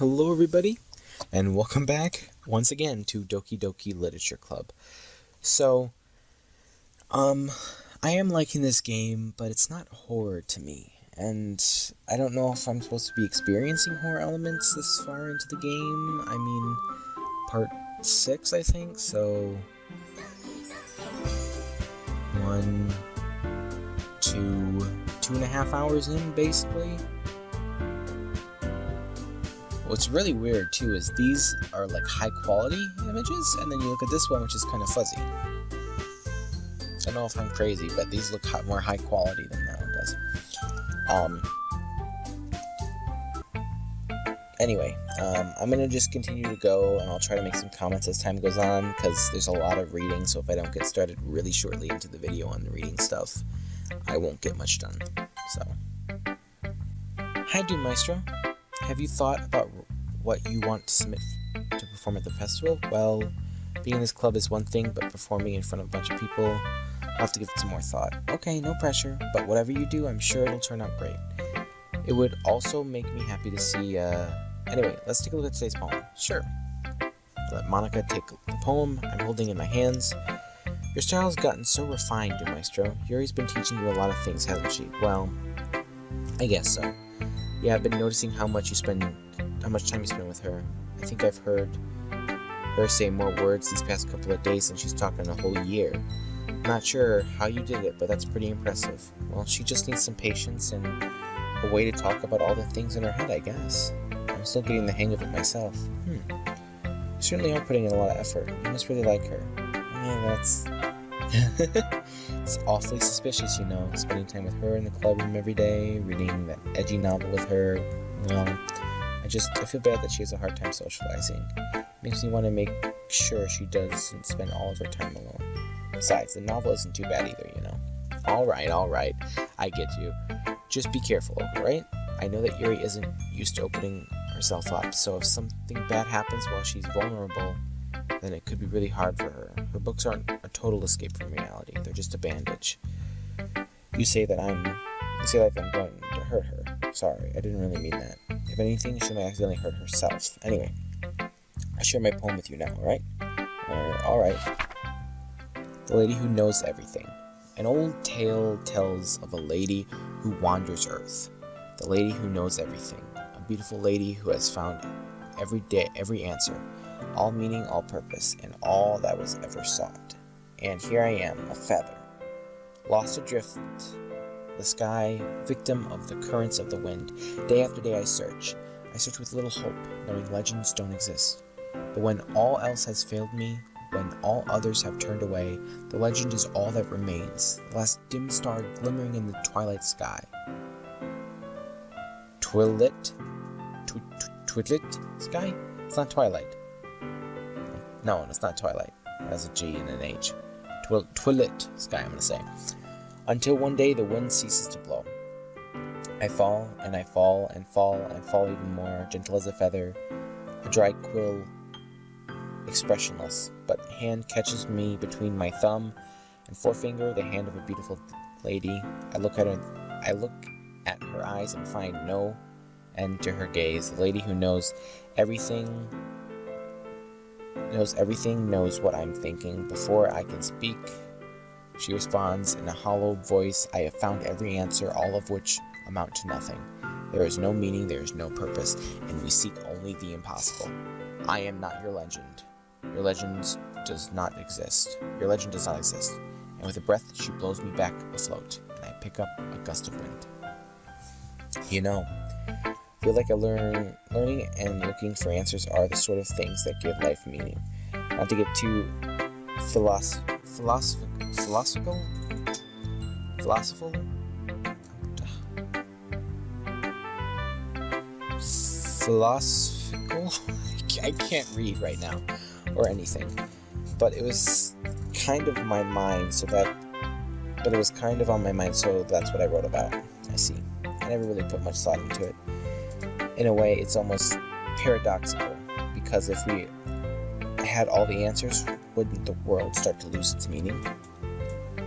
Hello everybody, and welcome back once again to Doki Doki Literature Club. So, I am liking this game, but it's not horror to me, and I don't know if I'm supposed to be experiencing horror elements this far into the game. I mean, part 6, I think, so 2.5 hours in, basically. What's really weird too is these are like high quality images, and then you look at this one which is kind of fuzzy. I don't know if I'm crazy, but these look more high quality than that one does. Anyway, I'm gonna just continue to go, and I'll try to make some comments as time goes on, because there's a lot of reading, so if I don't get started really shortly into the video on the reading stuff, I won't get much done. So, hi, Maestro. Have you thought about what you want to submit to perform at the festival? Well, being in this club is one thing, but performing in front of a bunch of people, I'll have to give it some more thought. Okay, no pressure, but whatever you do, I'm sure it'll turn out great. It would also make me happy to see, Anyway, let's take a look at today's poem. Sure. Let Monika take the poem I'm holding in my hands. Your style's gotten so refined, dear Maestro. Yuri's been teaching you a lot of things, hasn't she? Well, I guess so. Yeah, I've been noticing how much time you spend with her. I think I've heard her say more words these past couple of days than she's talked in a whole year. I'm not sure how you did it, but that's pretty impressive. Well, she just needs some patience and a way to talk about all the things in her head, I guess. I'm still getting the hang of it myself. You certainly are putting in a lot of effort. You must really like her. Yeah, that's... It's awfully suspicious, you know, spending time with her in the club room every day, reading that edgy novel with her. Well, I feel bad that she has a hard time socializing. It makes me want to make sure she doesn't spend all of her time alone. Besides, the novel isn't too bad either, you know. Alright, I get you. Just be careful, right? I know that Yuri isn't used to opening herself up, so if something bad happens while she's vulnerable, then it could be really hard for her. Her books aren't a total escape from reality. They're just a bandage. You say like I'm going to hurt her. Sorry, I didn't really mean that. If anything, she might accidentally hurt herself. Anyway, I'll share my poem with you now, alright? Alright. The Lady Who Knows Everything. An old tale tells of a lady who wanders Earth. The lady who knows everything. A beautiful lady who has found every answer. All meaning, all purpose, and all that was ever sought. And here I am, a feather, lost adrift the sky, victim of the currents of the wind. Day after day I search with little hope, knowing legends don't exist. But when all else has failed me, when all others have turned away, the legend is all that remains, the last dim star glimmering in the twilight sky. Twilight sky? It's not twilight. No, it's not twilight. It has a G and an H. Twilight sky, I'm going to say. Until one day the wind ceases to blow. I fall, and I fall, and fall, and fall even more, gentle as a feather, a dry quill, expressionless, but hand catches me between my thumb and forefinger, the hand of a beautiful lady. I look at her eyes and find no end to her gaze. The lady who knows everything, knows what I'm thinking. Before I can speak, she responds in a hollow voice, I have found every answer, all of which amount to nothing. There is no meaning, there is no purpose, and we seek only the impossible. I am not your legend. Your legend does not exist. And with a breath, she blows me back afloat, and I pick up a gust of wind. You know, I feel like learning and looking for answers are the sort of things that give life meaning. Not to get too philosophical? I can't read right now, or anything. But it was kind of on my mind, so that's what I wrote about. I see. I never really put much thought into it. In a way, it's almost paradoxical, because if we had all the answers, wouldn't the world start to lose its meaning?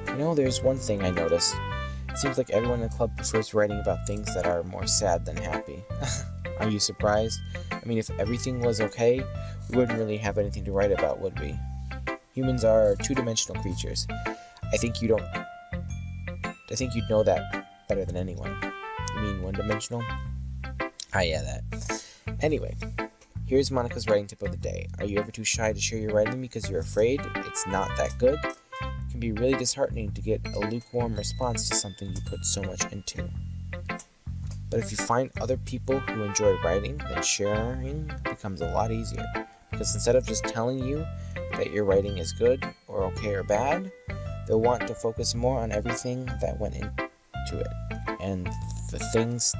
You know, there's one thing I noticed. It seems like everyone in the club prefers writing about things that are more sad than happy. Are you surprised? I mean, if everything was okay, we wouldn't really have anything to write about, would we? Humans are two-dimensional creatures. I think you'd know that better than anyone. You mean one-dimensional? Ah, yeah, that. Anyway, here's Monika's writing tip of the day. Are you ever too shy to share your writing because you're afraid it's not that good? It can be really disheartening to get a lukewarm response to something you put so much into. But if you find other people who enjoy writing, then sharing becomes a lot easier. Because instead of just telling you that your writing is good or okay or bad, they'll want to focus more on everything that went into it and the things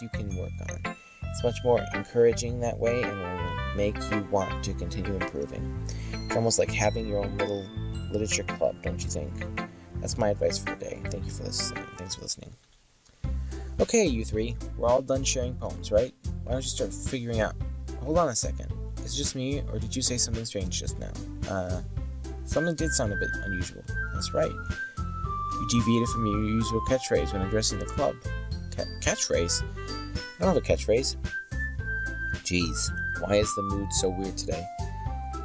you can work on. It's much more encouraging that way and will make you want to continue improving. It's almost like having your own little literature club, don't you think? That's my advice for the day. Thank you for listening. Thanks for listening. Okay, you three, we're all done sharing poems, right? Why don't you start figuring out... Hold on a second. Is it just me, or did you say something strange just now? Something did sound a bit unusual. That's right. You deviated from your usual catchphrase when addressing the club. Catchphrase? I don't have a catchphrase. Jeez, why is the mood so weird today?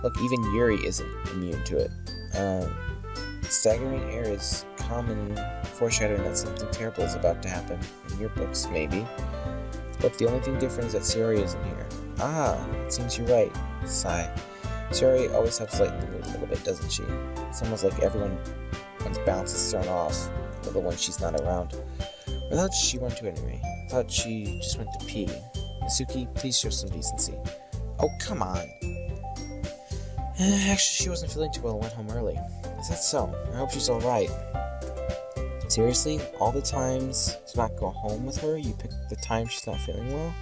Look, even Yuri isn't immune to it. Staggering air is common foreshadowing that something terrible is about to happen. In your books, maybe. But the only thing different is that Sayori isn't here. Ah, it seems you're right. Sigh. Sayori always helps lighten the mood a little bit, doesn't she? It's almost like everyone's balance is thrown off, little when she's not around. Where the hell did she run to anyway? I thought she just went to pee. Natsuki, please show some decency. Oh, come on. Actually, she wasn't feeling too well and went home early. Is that so? I hope she's alright. Seriously? All the times to not go home with her, you pick the time she's not feeling well?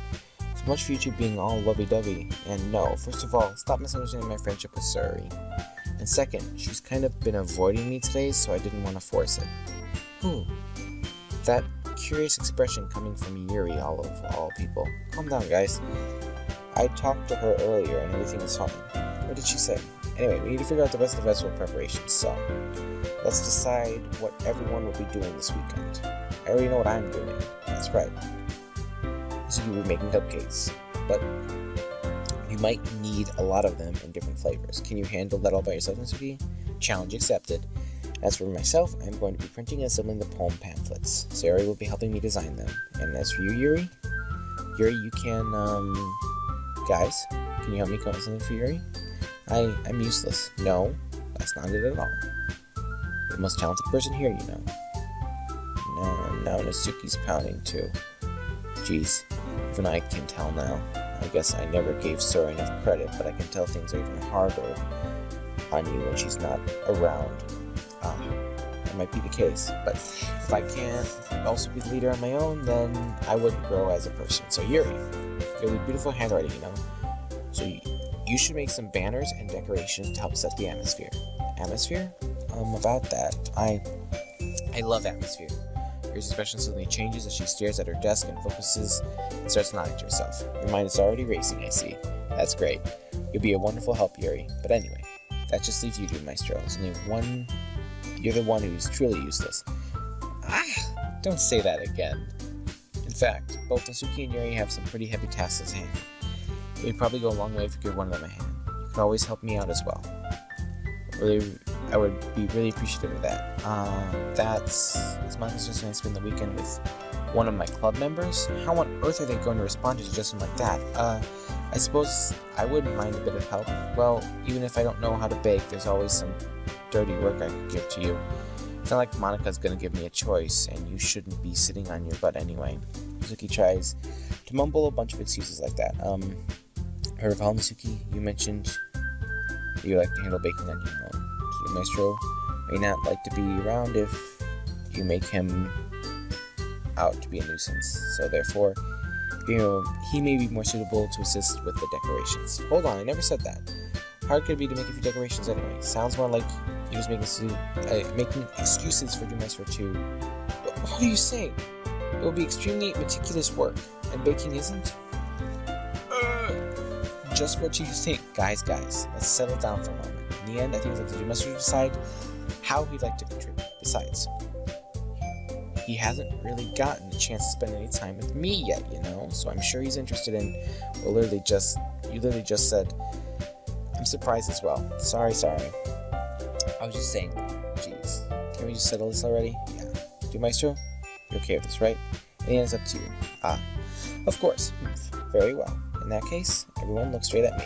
So much for you two being all lovey-dovey. And no, first of all, stop misunderstanding my friendship with Sayori. And second, she's kind of been avoiding me today, so I didn't want to force it. That curious expression coming from Yuri, all people. Calm down, guys. I talked to her earlier and everything is fine. What did she say? Anyway, we need to figure out the rest of the festival preparations, so let's decide what everyone will be doing this weekend. I already know what I'm doing. That's right. So you were making cupcakes, but you might need a lot of them in different flavors. Can you handle that all by yourself, Natsuki? Challenge accepted. As for myself, I'm going to be printing and assembling the poem pamphlets. Sayori will be helping me design them. And as for you, Yuri? Yuri, you can, guys, can you help me come up with something for Yuri? I'm useless. No, that's not it at all. You're the most talented person here, you know. Now Natsuki's pounding too. Jeez, even I can tell now. I guess I never gave Sayori enough credit, but I can tell things are even harder on you when she's not around. That might be the case, but if I can't also be the leader on my own, then I wouldn't grow as a person. So Yuri, you have beautiful handwriting, you know. So you should make some banners and decorations to help set the atmosphere. Atmosphere? About that, I love atmosphere. Yuri's expression suddenly changes as she stares at her desk and focuses and starts nodding to herself. Your mind is already racing, I see. That's great. You'll be a wonderful help, Yuri. But anyway, that just leaves you to Maestro. There's only one. You're the one who's truly useless. Don't say that again. In fact, both Natsuki and Yuri have some pretty heavy tasks at hand. It would probably go a long way if you could one of them a hand. You could always help me out as well. I would be really appreciative of that. It's my suggestion I spend the weekend with one of my club members. How on earth are they going to respond to a suggestion like that? I suppose I wouldn't mind a bit of help. Well, even if I don't know how to bake, there's always some dirty work I could give to you. It's not like Monika's gonna give me a choice, and you shouldn't be sitting on your butt anyway. Natsuki tries to mumble a bunch of excuses like that. I recall, Natsuki, you mentioned you like to handle baking on your own. So Maestro may not like to be around if you make him out to be a nuisance. So therefore, he may be more suitable to assist with the decorations. Hold on, I never said that. How hard could it be to make a few decorations anyway? Sounds more like you're just making excuses for your Maestro too. What are you saying? It will be extremely meticulous work, and baking isn't? Just what you think. Guys, let's settle down for a moment. In the end, I think it's up to the Maestro to decide how he'd like to contribute. Besides, he hasn't really gotten a chance to spend any time with me yet, you know? So I'm sure he's interested in, you literally just said, I'm surprised as well. Sorry. I was just saying, jeez. Can we just settle this already? Yeah. Do Maestro? You're okay with this, right? And it's up to you. Of course. Very well. In that case, everyone look straight at me.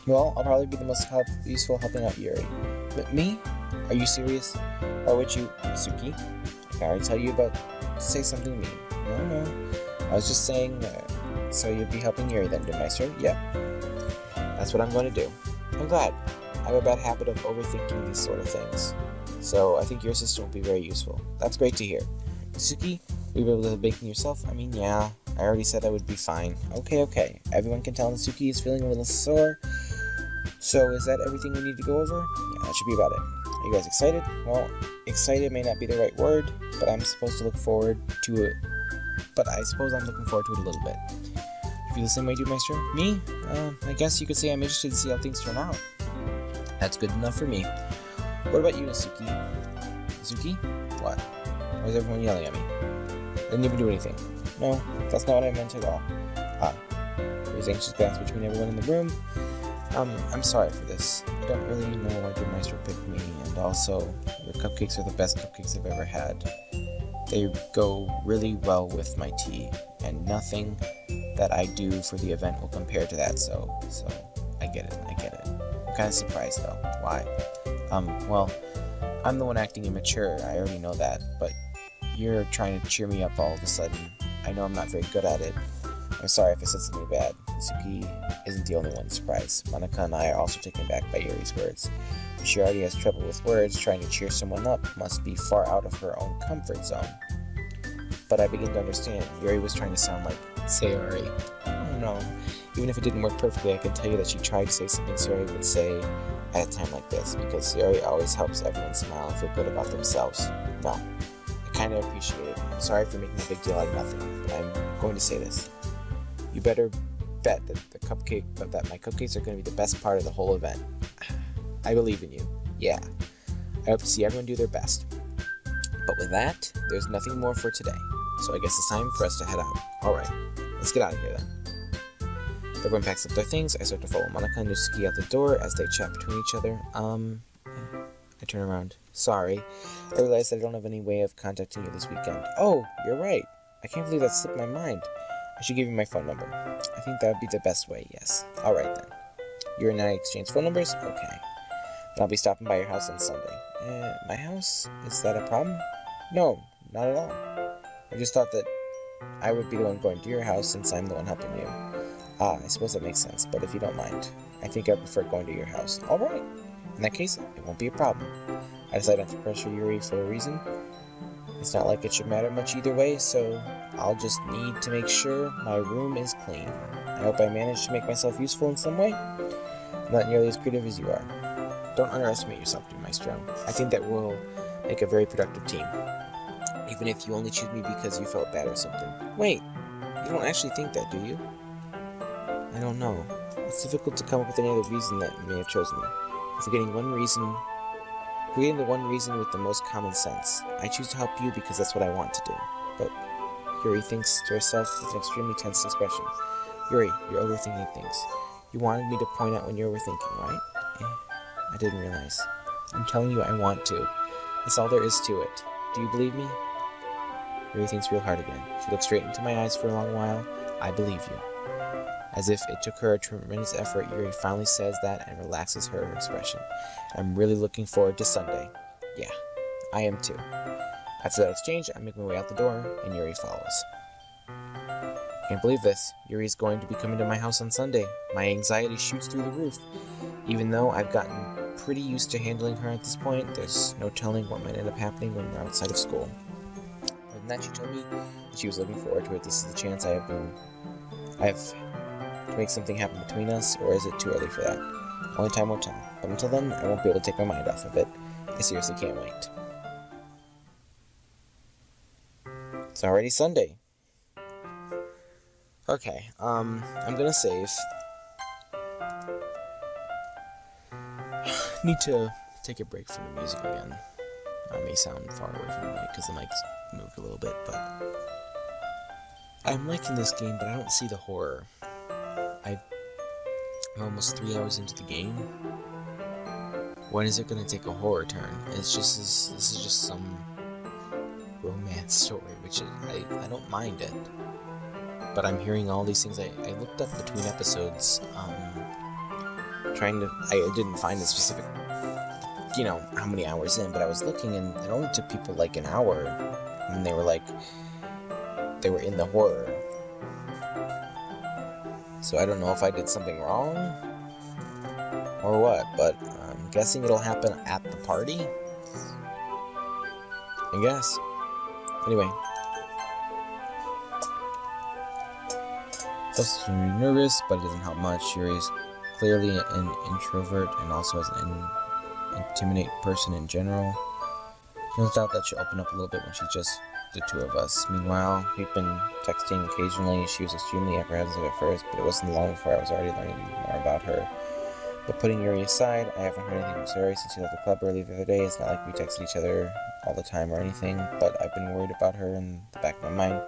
Well, I'll probably be the most useful helping out Yuri. But me? Are you serious? Why would you, Natsuki? I can already tell you about say something mean. No. I was just saying, so you'd be helping Yuri then, Maestro? Yeah. That's what I'm going to do. I'm glad. I have a bad habit of overthinking these sort of things. So I think your assistant will be very useful. That's great to hear. Natsuki, will you be able to baking yourself? I mean, yeah. I already said I would be fine. Okay. Everyone can tell Natsuki is feeling a little sore. So is that everything we need to go over? Yeah, that should be about it. Are you guys excited? Well, excited may not be the right word, but I'm supposed to look forward to it. But I suppose I'm looking forward to it a little bit. You feel the same way, do Maestro? Me? I guess you could say I'm interested to see how things turn out. That's good enough for me. What about you, Natsuki? Natsuki? What? Why is everyone yelling at me? I didn't even do anything. No, that's not what I meant at all. There's anxious glance between everyone in the room. I'm sorry for this. I don't really know why the Maestro picked me, and also, your cupcakes are the best cupcakes I've ever had. They go really well with my tea, and nothing that I do for the event will compare to that, so I get it. I'm kind of surprised though. Why? Well, I'm the one acting immature, I already know that, but you're trying to cheer me up all of a sudden. I know I'm not very good at it. I'm sorry if I said something bad. Natsuki isn't the only one surprised. Monika and I are also taken aback by Yuri's words. She already has trouble with words. Trying to cheer someone up must be far out of her own comfort zone. But I begin to understand. Yuri was trying to sound like Sayori. Oh no. Even if it didn't work perfectly, I can tell you that she tried to say something Sayori would say at a time like this, because Sayori always helps everyone smile and feel good about themselves. No, I kind of appreciate it. I'm sorry for making a big deal out of nothing, but I'm going to say this. You better bet that my cupcakes are going to be the best part of the whole event. I believe in you. Yeah. I hope to see everyone do their best. But with that, there's nothing more for today. So I guess it's time for us to head out. Alright, let's get out of here then. Everyone packs up their things. I start to follow Monika and Natsuki out the door as they chat between each other. I turn around. Sorry. I realize that I don't have any way of contacting you this weekend. Oh, you're right. I can't believe that slipped my mind. I should give you my phone number. I think that would be the best way, yes. Alright then. You and I exchange phone numbers? Okay. Then I'll be stopping by your house on Sunday. My house? Is that a problem? No, not at all. I just thought that I would be the one going to your house since I'm the one helping you. I suppose that makes sense, but if you don't mind, I think I prefer going to your house. Alright. In that case, it won't be a problem. I decided not to pressure Yuri for a reason. It's not like it should matter much either way, so I'll just need to make sure my room is clean. I hope I manage to make myself useful in some way. I'm not nearly as creative as you are. Don't underestimate yourself, dear Maestro. I think that we'll make a very productive team. Even if you only choose me because you felt bad or something. Wait, you don't actually think that, do you? I don't know. It's difficult to come up with any other reason that you may have chosen me. Forgetting the one reason with the most common sense. I choose to help you because that's what I want to do. But Yuri thinks to herself with an extremely tense expression. Yuri, you're overthinking things. You wanted me to point out when you're overthinking, right? I didn't realize. I'm telling you I want to. That's all there is to it. Do you believe me? Yuri thinks real hard again. She looks straight into my eyes for a long while. I believe you. As if it took her a tremendous effort, Yuri finally says that and relaxes her expression. I'm really looking forward to Sunday. Yeah, I am too. After that exchange, I make my way out the door, and Yuri follows. Can't believe this. Yuri's going to be coming to my house on Sunday. My anxiety shoots through the roof. Even though I've gotten pretty used to handling her at this point, there's no telling what might end up happening when we're outside of school. Other than that, she told me that she was looking forward to it. This is the chance I have to make something happen between us, or is it too early for that? Only time will tell. But until then, I won't be able to take my mind off of it. I seriously can't wait. It's already Sunday. Okay, I'm gonna save. need to take a break from the music again. I may sound far away from the mic because the mic's moved a little bit, but I'm liking this game, but I don't see the horror. I'm almost 3 hours into the game. When is it going to take a horror turn? This is just some romance story, which I don't mind it. But I'm hearing all these things. I looked up between episodes, I didn't find a specific, how many hours in, but I was looking, and it only took people like an hour, and they were in the horror. So I don't know if I did something wrong or what, but I'm guessing it'll happen at the party, I guess. Anyway. Just nervous, but it doesn't help much. Yuri is clearly an introvert and also is an intimidating person in general. No doubt that she'll open up a little bit when she's just the two of us. Meanwhile, we've been texting occasionally. She was extremely apprehensive at first, but it wasn't long before I was already learning more about her. But putting Yuri aside, I haven't heard anything from Sayori since she left the club early the other day. It's not like we texted each other all the time or anything, but I've been worried about her in the back of my mind.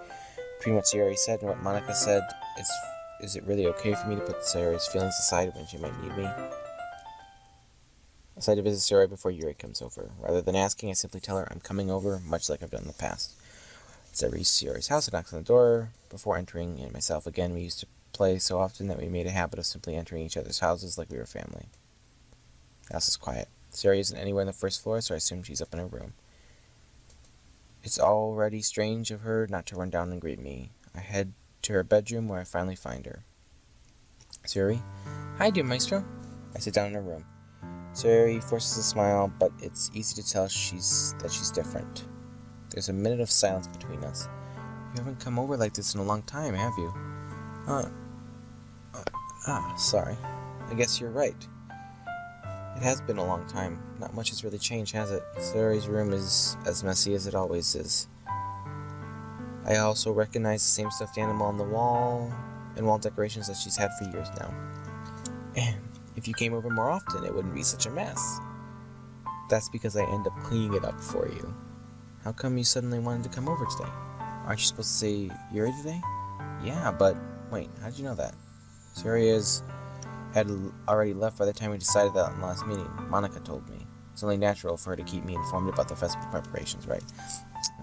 Between what Sayori said and what Monika said, is it really okay for me to put Sayori's feelings aside when she might need me? I decide to visit Sayori before Yuri comes over. Rather than asking, I simply tell her I'm coming over, much like I've done in the past. As I reach Sayori's house, I knock on the door. Before entering in myself again, we used to play so often that we made a habit of simply entering each other's houses like we were family. The house is quiet. Sayori isn't anywhere on the first floor, so I assume she's up in her room. It's already strange of her not to run down and greet me. I head to her bedroom where I finally find her. Sayori? Hi, dear Maestro. I sit down in her room. Sayori forces a smile, but it's easy to tell she's different. There's a minute of silence between us. You haven't come over like this in a long time, have you? Sorry. I guess you're right. It has been a long time. Not much has really changed, has it? Sayori's room is as messy as it always is. I also recognize the same stuffed animal on the wall and wall decorations that she's had for years now. And if you came over more often, it wouldn't be such a mess. That's because I end up cleaning it up for you. How come you suddenly wanted to come over today? Aren't you supposed to say Yuri today? Yeah, but wait, how'd you know that? Sayori had already left by the time we decided that in the last meeting. Monika told me. It's only natural for her to keep me informed about the festival preparations, right?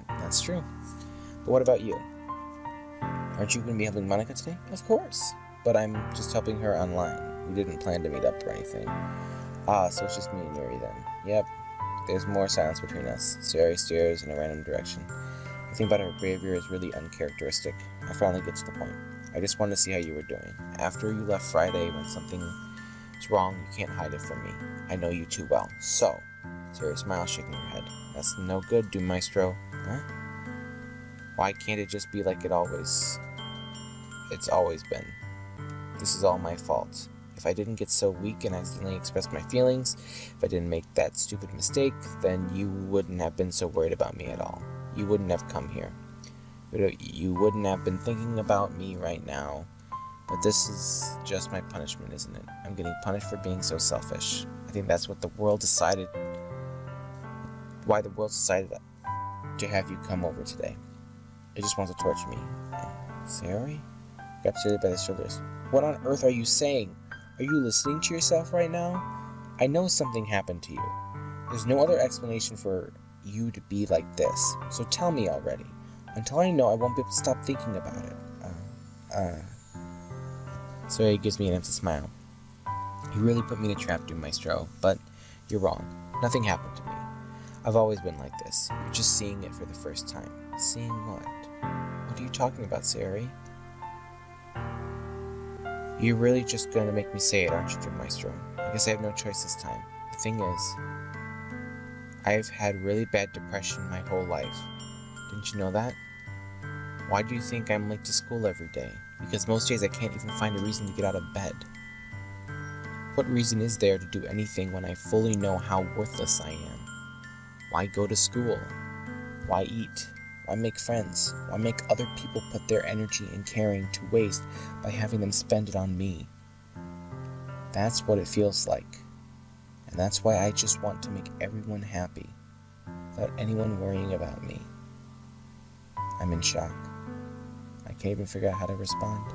That's true. But what about you? Aren't you going to be helping Monika today? Of course. But I'm just helping her online. We didn't plan to meet up or anything. So it's just me and Yuri then. Yep. There's more silence between us. Sayori stares in a random direction. I think about her behavior is really uncharacteristic. I finally get to the point. I just wanted to see how you were doing. After you left Friday, when something is wrong, you can't hide it from me. I know you too well. So, Sayori smiles, shaking her head. That's no good, do Maestro. Huh? Why can't it just be like it's always been? This is all my fault. If I didn't get so weak and accidentally express my feelings, if I didn't make that stupid mistake, then you wouldn't have been so worried about me at all. You wouldn't have come here. You wouldn't have been thinking about me right now. But this is just my punishment, isn't it? I'm getting punished for being so selfish. I think that's what why the world decided to have you come over today. It just wants to torture me. Sayori? Got Sayori by the shoulders. What on earth are you saying? Are you listening to yourself right now? I know something happened to you. There's no other explanation for you to be like this. So tell me already. Until I know, I won't be able to stop thinking about it. Sayori gives me an empty smile. You really put me in a trap, dear Maestro, but you're wrong. Nothing happened to me. I've always been like this. You're just seeing it for the first time. Seeing what? What are you talking about, Sayori? You're really just going to make me say it, aren't you, dear Maestro? I guess I have no choice this time. The thing is, I've had really bad depression my whole life. Didn't you know that? Why do you think I'm late to school every day? Because most days I can't even find a reason to get out of bed. What reason is there to do anything when I fully know how worthless I am? Why go to school? Why eat? Why make friends? Why make other people put their energy and caring to waste by having them spend it on me? That's what it feels like. And that's why I just want to make everyone happy, without anyone worrying about me. I'm in shock. I can't even figure out how to respond.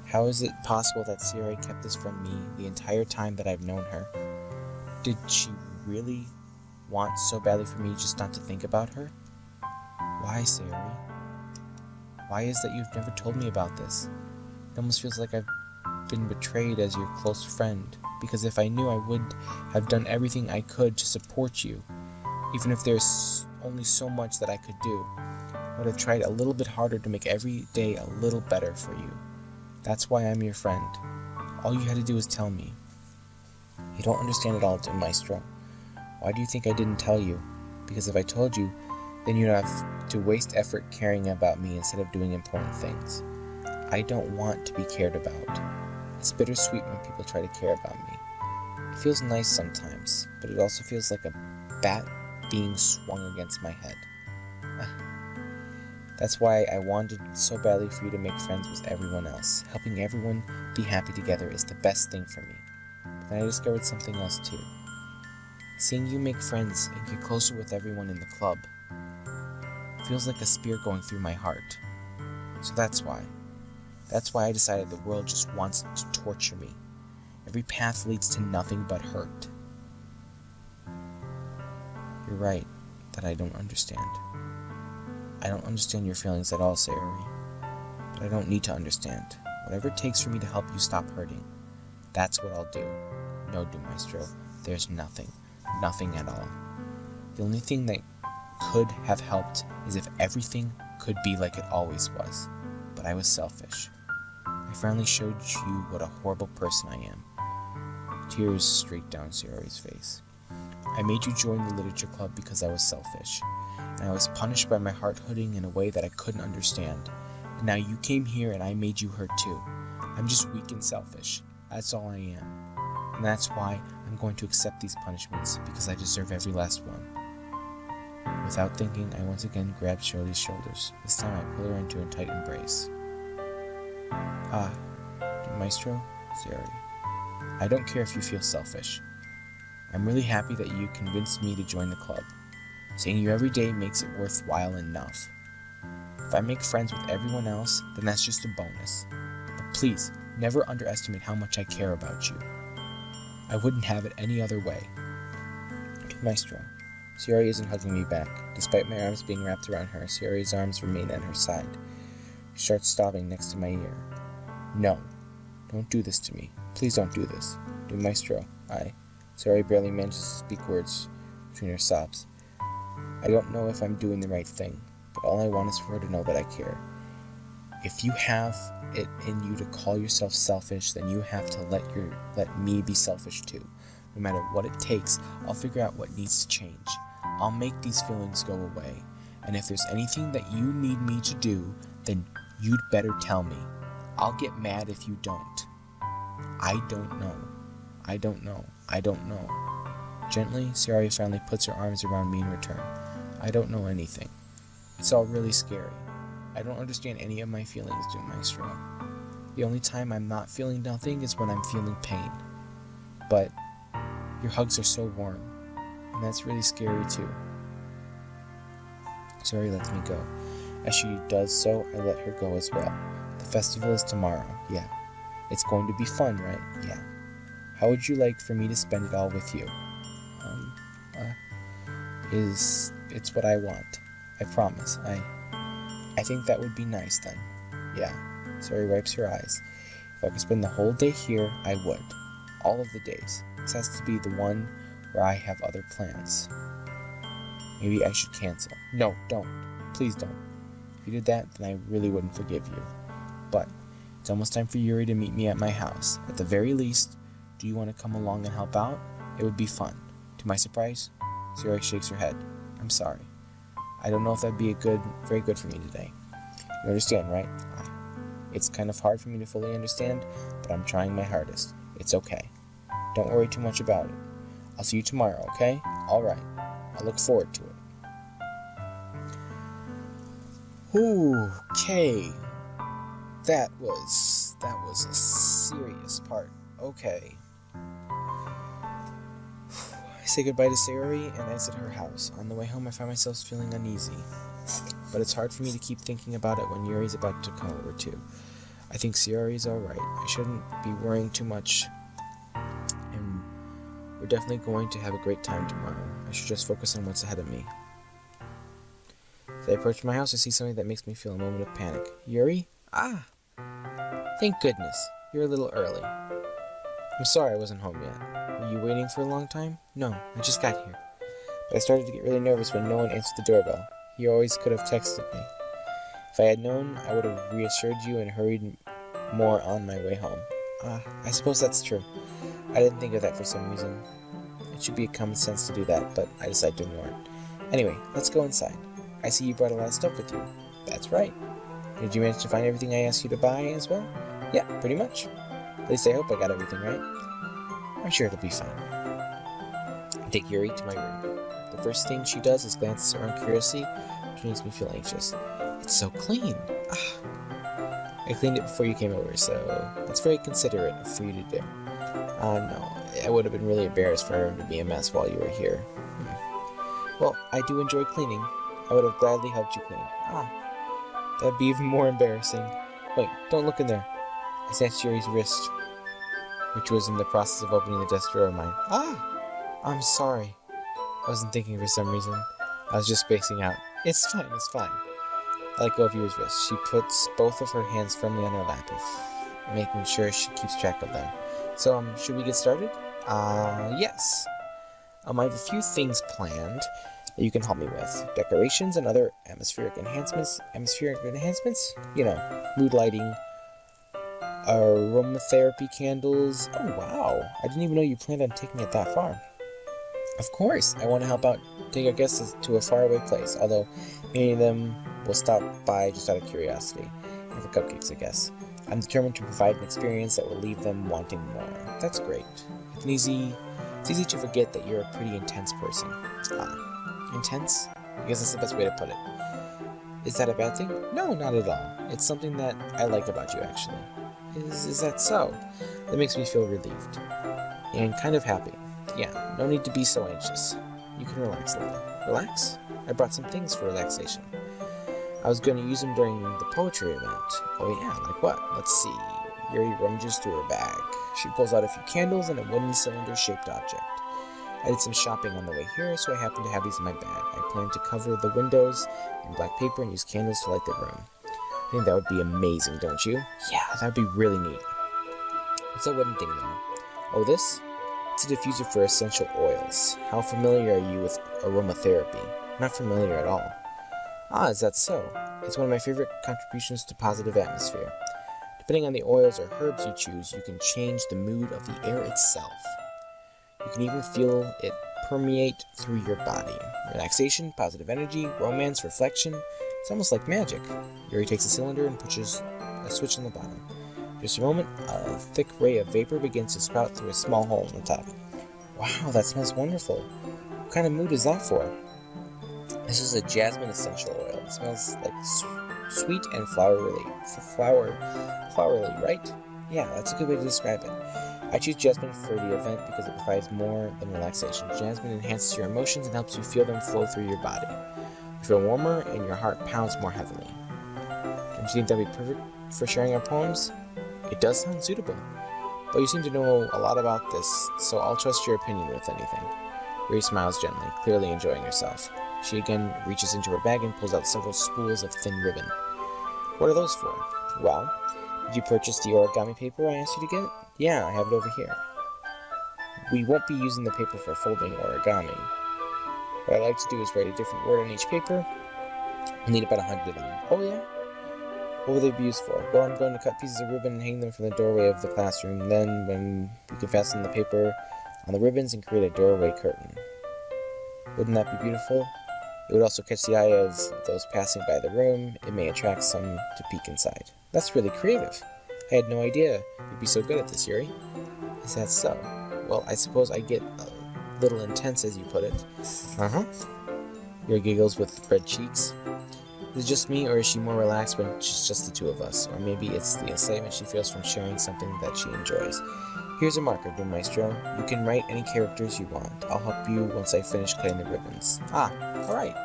How is it possible that Sayori kept this from me the entire time that I've known her? Did she really want so badly for me just not to think about her? Why, Sayori? Why is that you've never told me about this? It almost feels like I've been betrayed as your close friend, because if I knew, I would have done everything I could to support you. Even if there's only so much that I could do, I would have tried a little bit harder to make every day a little better for you. That's why I'm your friend. All you had to do was tell me. You don't understand it all, Maestro. Why do you think I didn't tell you? Because if I told you, then you'd have to waste effort caring about me instead of doing important things. I don't want to be cared about. It's bittersweet when people try to care about me. It feels nice sometimes, but it also feels like a bat being swung against my head. That's why I wanted so badly for you to make friends with everyone else. Helping everyone be happy together is the best thing for me. But then I discovered something else too. Seeing you make friends and get closer with everyone in the club feels like a spear going through my heart. So that's why. That's why I decided the world just wants to torture me. Every path leads to nothing but hurt. You're right that I don't understand. I don't understand your feelings at all, Sayori. But I don't need to understand. Whatever it takes for me to help you stop hurting, that's what I'll do. No, Maestro, there's nothing. Nothing at all. The only thing that could have helped is if everything could be like it always was. But I was selfish. I finally showed you what a horrible person I am. Tears streaked down Sayori's face. I made you join the literature club because I was selfish. And I was punished by my heart hurting in a way that I couldn't understand. And now you came here and I made you hurt too. I'm just weak and selfish. That's all I am. And that's why I'm going to accept these punishments, because I deserve every last one. Without thinking, I once again grabbed Shirley's shoulders. This time I pulled her into a tight embrace. Maestro, Sayori, I don't care if you feel selfish. I'm really happy that you convinced me to join the club. Seeing you every day makes it worthwhile enough. If I make friends with everyone else, then that's just a bonus. But please, never underestimate how much I care about you. I wouldn't have it any other way. Maestro, Sayori isn't hugging me back. Despite my arms being wrapped around her, Sayori's arms remain at her side. She starts sobbing next to my ear. No, don't do this to me. Please don't do this. Maestro, Sayori barely manages to speak words between her sobs. I don't know if I'm doing the right thing, but all I want is for her to know that I care. If you have it in you to call yourself selfish, then you have to let me be selfish too. No matter what it takes, I'll figure out what needs to change. I'll make these feelings go away. And if there's anything that you need me to do, then you'd better tell me. I'll get mad if you don't. I don't know. I don't know. I don't know. Gently, Sayori finally puts her arms around me in return. I don't know anything. It's all really scary. I don't understand any of my feelings, Maestro. The only time I'm not feeling nothing is when I'm feeling pain. But your hugs are so warm, and that's really scary too. Sayori lets me go. As she does so, I let her go as well. The festival is tomorrow, yeah. It's going to be fun, right? Yeah. How would you like for me to spend it all with you? It's what I want. I promise. I think that would be nice then. Yeah. Sayori wipes her eyes. If I could spend the whole day here, I would. All of the days. This has to be the one where I have other plans. Maybe I should cancel. No, don't. Please don't. If you did that, then I really wouldn't forgive you. But it's almost time for Yuri to meet me at my house. At the very least, do you want to come along and help out? It would be fun. To my surprise, Sayori shakes her head. I'm sorry. I don't know if that'd be very good for me today. You understand, right? It's kind of hard for me to fully understand, but I'm trying my hardest. It's okay. Don't worry too much about it. I'll see you tomorrow, okay? Alright. I look forward to it. Okay. That was a serious part. Okay. I say goodbye to Sayori and exit her house. On the way home, I find myself feeling uneasy. But it's hard for me to keep thinking about it when Yuri's about to come over too. I think Sayori's alright. I shouldn't be worrying too much. And we're definitely going to have a great time tomorrow. I should just focus on what's ahead of me. As I approach my house, I see something that makes me feel a moment of panic. Yuri? Ah! Thank goodness. You're a little early. I'm sorry I wasn't home yet. Were you waiting for a long time? No, I just got here. But I started to get really nervous when no one answered the doorbell. You always could have texted me. If I had known, I would have reassured you and hurried more on my way home. I suppose that's true. I didn't think of that for some reason. It should be a common sense to do that, but I decided to ignore it. Anyway, let's go inside. I see you brought a lot of stuff with you. That's right. Did you manage to find everything I asked you to buy as well? Yeah, pretty much. At least I hope I got everything right. I'm sure it'll be fine. I take Yuri to my room. The first thing she does is glance around curiously, which makes me feel anxious. It's so clean. I cleaned it before you came over, so that's very considerate for you to do. No, I would have been really embarrassed for her to be a mess while you were here. Well, I do enjoy cleaning. I would have gladly helped you clean. That'd be even more embarrassing. Wait, don't look in there. I snatched Yuri's wrist, which was in the process of opening the desk drawer of mine. I'm sorry. I wasn't thinking for some reason. I was just spacing out. It's fine. I let go of Yuri's wrist. She puts both of her hands firmly on her lap, making sure she keeps track of them. So, should we get started? Yes. I have a few things planned that you can help me with. Decorations and other atmospheric enhancements. You know, mood lighting, aromatherapy candles. Oh, wow. I didn't even know you planned on taking it that far. Of course. I want to help out take our guests to a faraway place, although many of them will stop by just out of curiosity. And for cupcakes, I guess. I'm determined to provide an experience that will leave them wanting more. That's great. It's easy to forget that you're a pretty intense person. Intense? I guess that's the best way to put it. Is that a bad thing? No, not at all. It's something that I like about you, actually. Is that so? That makes me feel relieved. And kind of happy. Yeah, no need to be so anxious. You can relax a little. Relax? I brought some things for relaxation. I was going to use them during the poetry event. Oh yeah, like what? Let's see. Yuri rummages through her bag. She pulls out a few candles and a wooden cylinder-shaped object. I did some shopping on the way here, so I happen to have these in my bag. I plan to cover the windows in black paper and use candles to light the room. I think that would be amazing, don't you? Yeah, that would be really neat. What's that wooden thing, though? Oh, this? It's a diffuser for essential oils. How familiar are you with aromatherapy? Not familiar at all. Is that so? It's one of my favorite contributions to positive atmosphere. Depending on the oils or herbs you choose, you can change the mood of the air itself. You can even feel it permeate through your body. Relaxation, positive energy, romance, reflection. It's almost like magic. Yuri takes a cylinder and pushes a switch on the bottom. In just a moment, a thick ray of vapor begins to spout through a small hole in the top. Wow, that smells wonderful. What kind of mood is that for? This is a jasmine essential oil. It smells like sweet and flowery, right? Yeah, that's a good way to describe it. I choose jasmine for the event because it provides more than relaxation. Jasmine enhances your emotions and helps you feel them flow through your body. You feel warmer and your heart pounds more heavily. Don't you think that'd be perfect for sharing our poems? It does sound suitable. But you seem to know a lot about this, so I'll trust your opinion with anything. Yuri smiles gently, clearly enjoying herself. She again reaches into her bag and pulls out several spools of thin ribbon. What are those for? Well, did you purchase the origami paper I asked you to get? Yeah, I have it over here. We won't be using the paper for folding origami. What I like to do is write a different word on each paper. I'll need about 100 of them. Oh yeah? What will they be used for? Well, I'm going to cut pieces of ribbon and hang them from the doorway of the classroom. Then, when we can fasten the paper on the ribbons and create a doorway curtain. Wouldn't that be beautiful? It would also catch the eye of those passing by the room. It may attract some to peek inside. That's really creative. I had no idea you'd be so good at this, Yuri. Is that so? Well, I suppose I get a little intense, as you put it. Yuri giggles with red cheeks. Is it just me, or is she more relaxed when it's just the two of us? Or maybe it's the excitement she feels from sharing something that she enjoys. Here's a marker, good Maestro. You can write any characters you want. I'll help you once I finish cutting the ribbons. Ah, alright.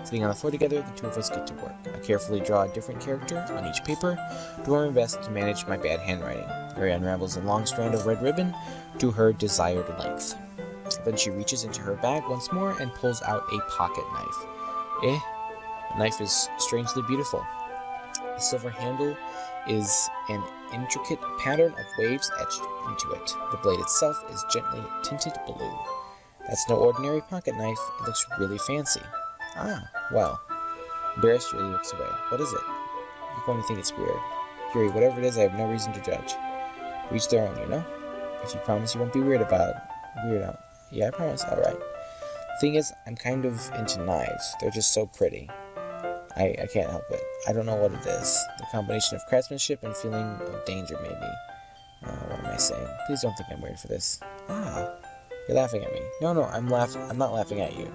Sitting on the floor together, the two of us get to work. I carefully draw a different character on each paper, doing my best to manage my bad handwriting. Yuri unravels a long strand of red ribbon to her desired length. Then she reaches into her bag once more and pulls out a pocket knife. The knife is strangely beautiful. The silver handle is an intricate pattern of waves etched into it. The blade itself is gently tinted blue. That's no ordinary pocket knife. It looks really fancy. Ah, well. Embarrassed, Yuri looks away. What is it? You're going to think it's weird. Yuri, whatever it is, I have no reason to judge. Each their own, you know? If you promise you won't be weird about it. Yeah, I promise. Alright. The thing is, I'm kind of into knives. They're just so pretty. I can't help it. I don't know what it is. The combination of craftsmanship and feeling of danger, maybe. What am I saying? Please don't think I'm weird for this. Ah, you're laughing at me. No, I'm not laughing at you.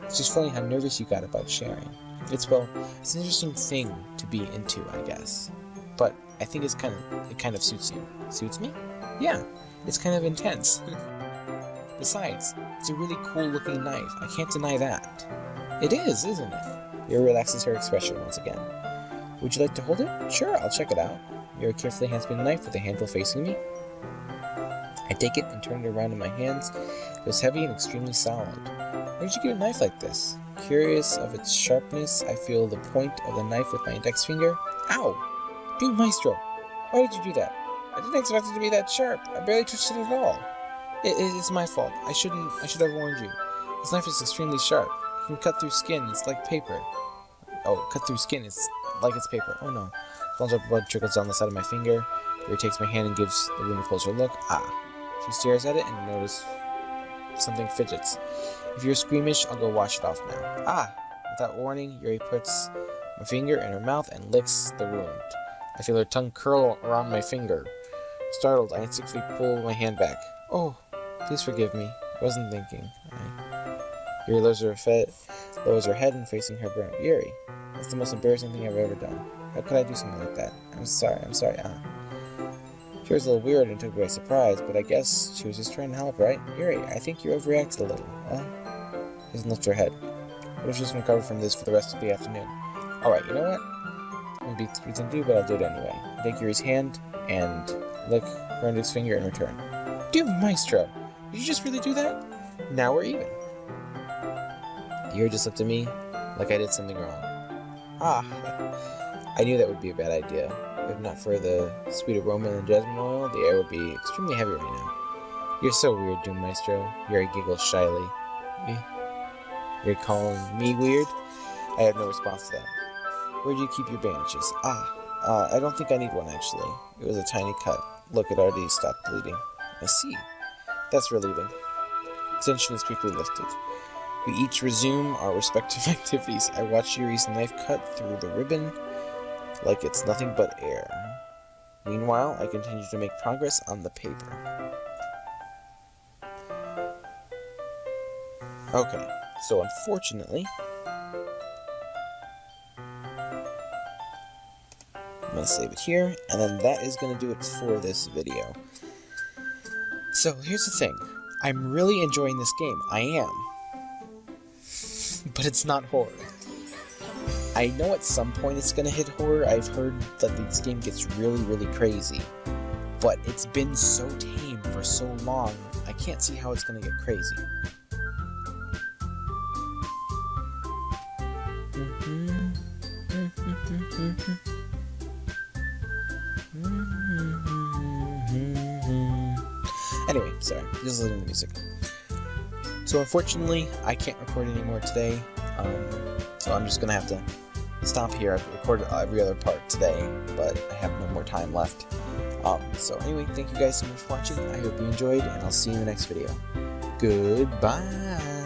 It's just funny how nervous you got about sharing. It's an interesting thing to be into, I guess. But I think it kind of suits you. Suits me? Yeah, it's kind of intense. Besides, it's a really cool looking knife. I can't deny that. It is, isn't it? Yuri relaxes her expression once again. Would you like to hold it? Sure, I'll check it out. Yuri carefully hands me the knife with the handle facing me. I take it and turn it around in my hands. It was heavy and extremely solid. Where did you get a knife like this? Curious of its sharpness, I feel the point of the knife with my index finger. Ow! Dude, Maestro! Why did you do that? I didn't expect it to be that sharp. I barely touched it at all. It's my fault. I should have warned you. This knife is extremely sharp. You can cut through skin. It's like paper. Oh, cut through skin. It's like it's paper. Oh no. A drop of blood trickles down the side of my finger. Yuri takes my hand and gives the wound a closer look. Ah. She stares at it and notices something fidgets. If you're squeamish, I'll go wash it off now. Ah. Without warning, Yuri puts my finger in her mouth and licks the wound. I feel her tongue curl around my finger. Startled, I instinctively pull my hand back. Oh, please forgive me. I wasn't thinking. Yuri lowers her head and facing her burn. Yuri, that's the most embarrassing thing I've ever done. How could I do something like that? I'm sorry. She was a little weird and took me by surprise, but I guess she was just trying to help, right? Yuri, I think you overreacted a little. She doesn't lift her head. What if she doesn't recover from this for the rest of the afternoon? Alright, you know what? I'm gonna be pretend to do, but I'll do it anyway. I take Yuri's hand and lick her index finger in return. Dude, Maestro! Did you just really do that? Now we're even. Yuri just looked at me like I did something wrong. I knew that would be a bad idea. If not for the sweet aroma and jasmine oil, the air would be extremely heavy right now. You're so weird, Doom Maestro. Yuri giggles shyly. You're calling me weird? I have no response to that. Where do you keep your bandages? I don't think I need one, actually. It was a tiny cut. Look, it already stopped bleeding. I see. That's relieving. Tension is quickly lifted. We each resume our respective activities. I watch Yuri's knife cut through the ribbon like it's nothing but air. Meanwhile, I continue to make progress on the paper. Okay, so unfortunately, I'm going to save it here, and then that is going to do it for this video. So, here's the thing. I'm really enjoying this game. I am. But it's not horror. I know at some point it's gonna hit horror. I've heard that this game gets really, really crazy. But it's been so tame for so long, I can't see how it's gonna get crazy. Anyway, sorry, just listening to music. So unfortunately, I can't record anymore today, so I'm just going to have to stop here. I've recorded every other part today, but I have no more time left. So anyway, thank you guys so much for watching. I hope you enjoyed, and I'll see you in the next video. Goodbye!